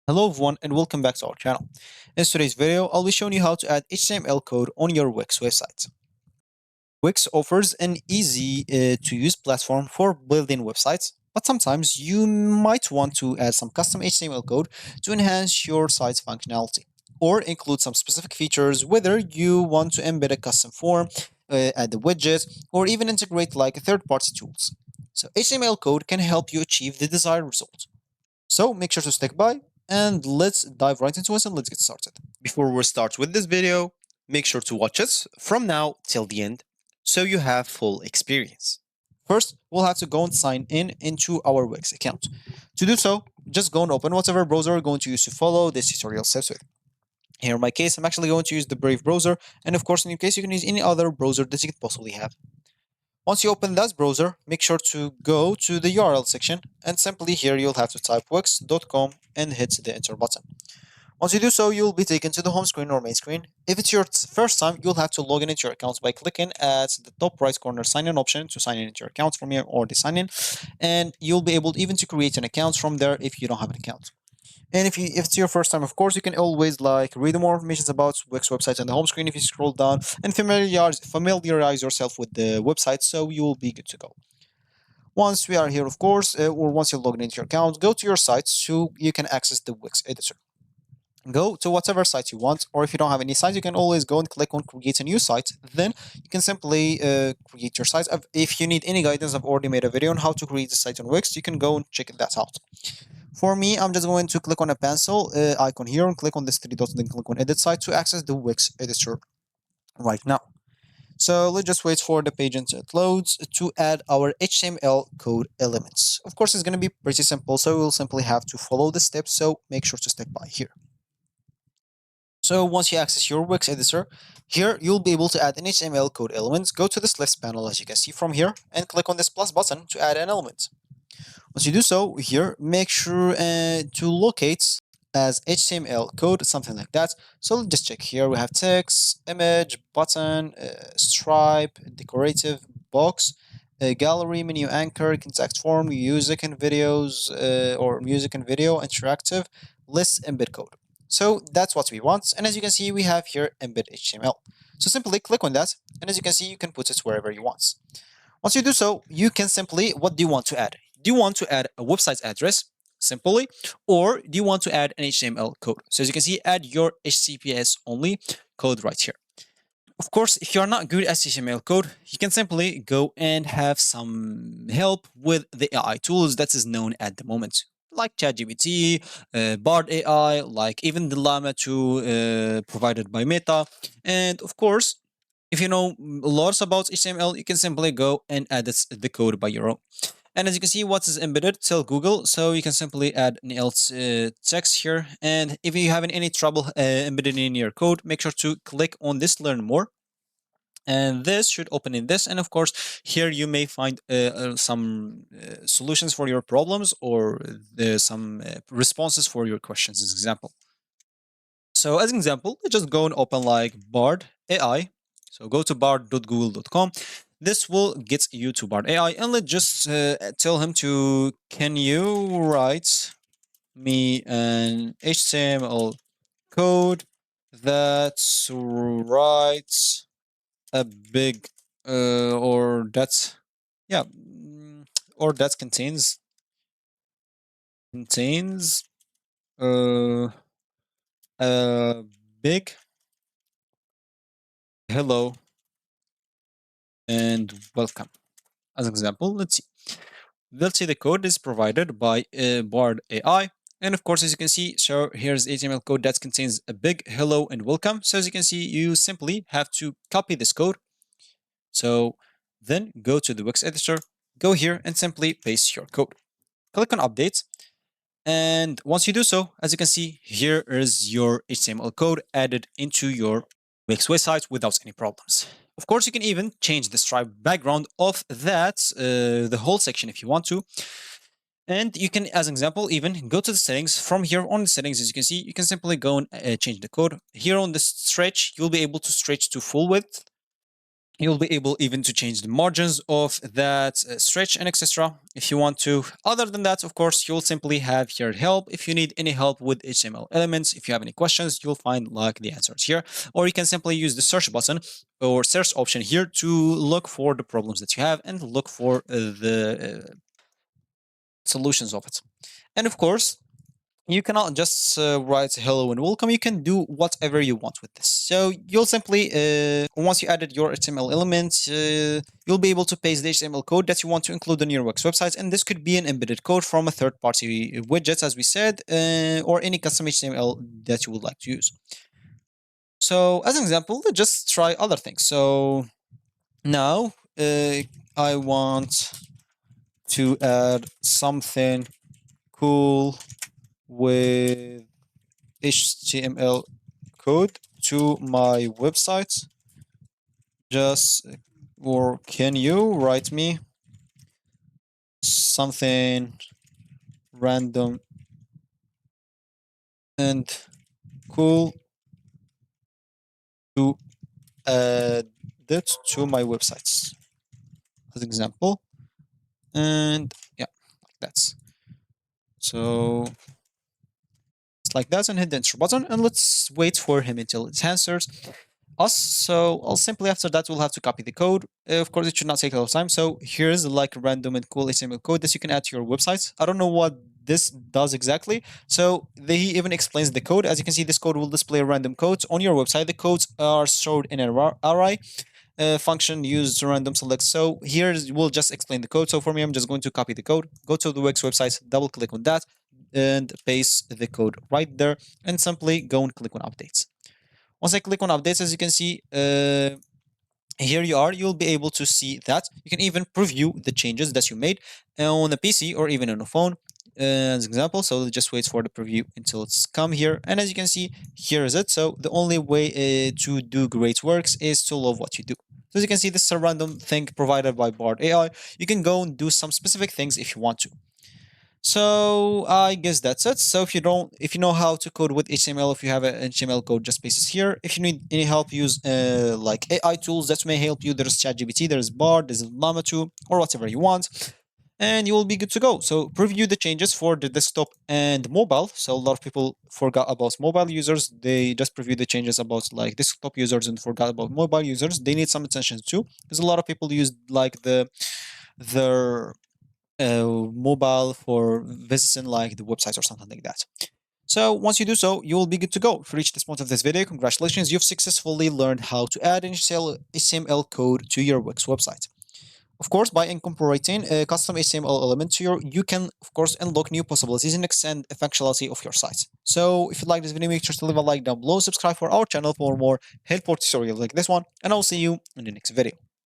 Hello everyone and welcome back to our channel. In today's video, I'll be showing you how to add HTML code on your Wix website. Wix offers an easy to use platform for building websites, but sometimes you might want to add some custom HTML code to enhance your site's functionality or include some specific features, whether you want to embed a custom form, add a widget, or even integrate like third-party tools. So HTML code can help you achieve the desired result. So make sure to stick by and let's dive right into it and let's get started. Before we start with this video, make sure to watch it from now till the end so you have full experience. First, we'll have to go and sign in into our Wix account. To do so, just go and open whatever browser you're going to use to follow this tutorial steps with. Here in my case, I'm actually going to use the Brave browser, and of course in your case you can use any other browser that you could possibly have. Once you open that browser, make sure to go to the URL section and simply here you'll have to type wix.com and hit the enter button. Once you do so, you'll be taken to the home screen or main screen. If it's your first time, you'll have to log in into your account by clicking at the top right corner sign in option to sign in into your account from here or the sign in. And you'll be able even to create an account from there if you don't have an account. And if it's your first time, of course, you can always like read more information about Wix website on the home screen if you scroll down and familiarize yourself with the website so you will be good to go. Once we are here, of course, or once you're logged into your account, go to your site so you can access the Wix editor. Go to whatever site you want, or if you don't have any site, you can always go and click on create a new site. Then you can simply create your site. If you need any guidance, I've already made a video on how to create a site on Wix. You can go and check that out. For me, I'm just going to click on a pencil icon here and click on this three dots, then click on edit site to access the Wix editor right now. So let's just wait for the page until it loads to add our HTML code elements. Of course, it's going to be pretty simple, so we'll simply have to follow the steps, so make sure to stick by here. So once you access your Wix editor, here you'll be able to add an HTML code element. Go to this list panel as you can see from here and click on this plus button to add an element. Once you do so here, make sure to locate as HTML code, something like that. So let's just check here. We have text, image, button, stripe, decorative, box, gallery, menu anchor, contact form, music and videos, or music and video, interactive, list, embed code. So that's what we want. And as you can see, we have here embed HTML. So simply click on that. And as you can see, you can put it wherever you want. Once you do so, you can simply, what do you want to add? Do you want to add a website address, simply, or do you want to add an HTML code? So as you can see, add your HTTPS only code right here. Of course, if you're not good at HTML code, you can simply go and have some help with the AI tools that is known at the moment, like ChatGPT, Bard AI, like even the Llama 2 provided by Meta. And of course, if you know lots about HTML, you can simply go and add the code by your own. And as you can see, what is embedded, tell Google. So you can simply add an else text here. And if you have any trouble embedding in your code, make sure to click on this learn more. And this should open in this. And of course, here you may find some solutions for your problems or some responses for your questions as example. So as an example, let's just go and open like Bard AI. So go to bard.google.com. This will get you to Bard AI, and let's just tell him to, can you write me an HTML code that writes a big or that's yeah or that contains uh, a big hello and welcome. As an example, let's see the code is provided by Bard AI. And of course, as you can see, so here's HTML code that contains a big hello and welcome. So as you can see, you simply have to copy this code. So then go to the Wix editor, go here and simply paste your code. Click on update. And once you do so, as you can see, here is your HTML code added into your Wix website without any problems. Of course, you can even change the stripe background of that, the whole section if you want to. And you can, as an example, even go to the settings. From here on the settings, as you can see, you can simply go and change the code. Here on the stretch, you'll be able to stretch to full width. You'll be able even to change the margins of that stretch and etc. if you want to. Other than that, of course, you'll simply have here help. If you need any help with HTML elements, if you have any questions, you'll find like the answers here. Or you can simply use the search button or search option here to look for the problems that you have and look for the solutions of it. And of course, you cannot just write hello and welcome. You can do whatever you want with this. So you'll simply, once you added your HTML elements, you'll be able to paste the HTML code that you want to include on your Wix website. And this could be an embedded code from a third-party widget, as we said, or any custom HTML that you would like to use. So as an example, let's just try other things. So now I want to add something cool with HTML code to my website. Just, or can you write me something random and cool to add it to my websites, as example. And yeah, like that. So like that, and hit the enter button, and let's wait for him until it answers us. So I'll simply after that we'll have to copy the code. Of course, it should not take a lot of time. So here's like random and cool HTML code that you can add to your website. I don't know what this does exactly. So he even explains the code. As you can see, this code will display random codes on your website. The codes are stored in an array. Function used random select. So here we'll just explain the code. So for me, I'm just going to copy the code, go to the Wix website, double click on that, and paste the code right there, and simply go and click on updates. Once I click on updates, as you can see, here you are, you'll be able to see that. You can even preview the changes that you made on a PC or even on a phone, as an example. So just wait for the preview until it's come here. And as you can see, here is it. So the only way to do great works is to love what you do. So as you can see, this is a random thing provided by Bard AI. You can go and do some specific things if you want to. So I guess that's it. So if you know how to code with HTML, if you have an HTML code, just paste it here. If you need any help, use like AI tools that may help you. There's ChatGPT, there's Bard, there's Llama 2, or whatever you want, and you will be good to go. So preview the changes for the desktop and mobile. So a lot of people forgot about mobile users. They just preview the changes about like desktop users and forgot about mobile users. They need some attention too, because a lot of people use like their mobile for visiting like the websites or something like that. So once you do so, you will be good to go. If you reached this point of this video, congratulations, you've successfully learned how to add HTML code to your Wix website. Of course, by incorporating a custom HTML element to you can, of course, unlock new possibilities and extend the functionality of your site. So if you like this video, make sure to leave a like down below, subscribe for our channel for more helpful tutorials like this one, and I'll see you in the next video.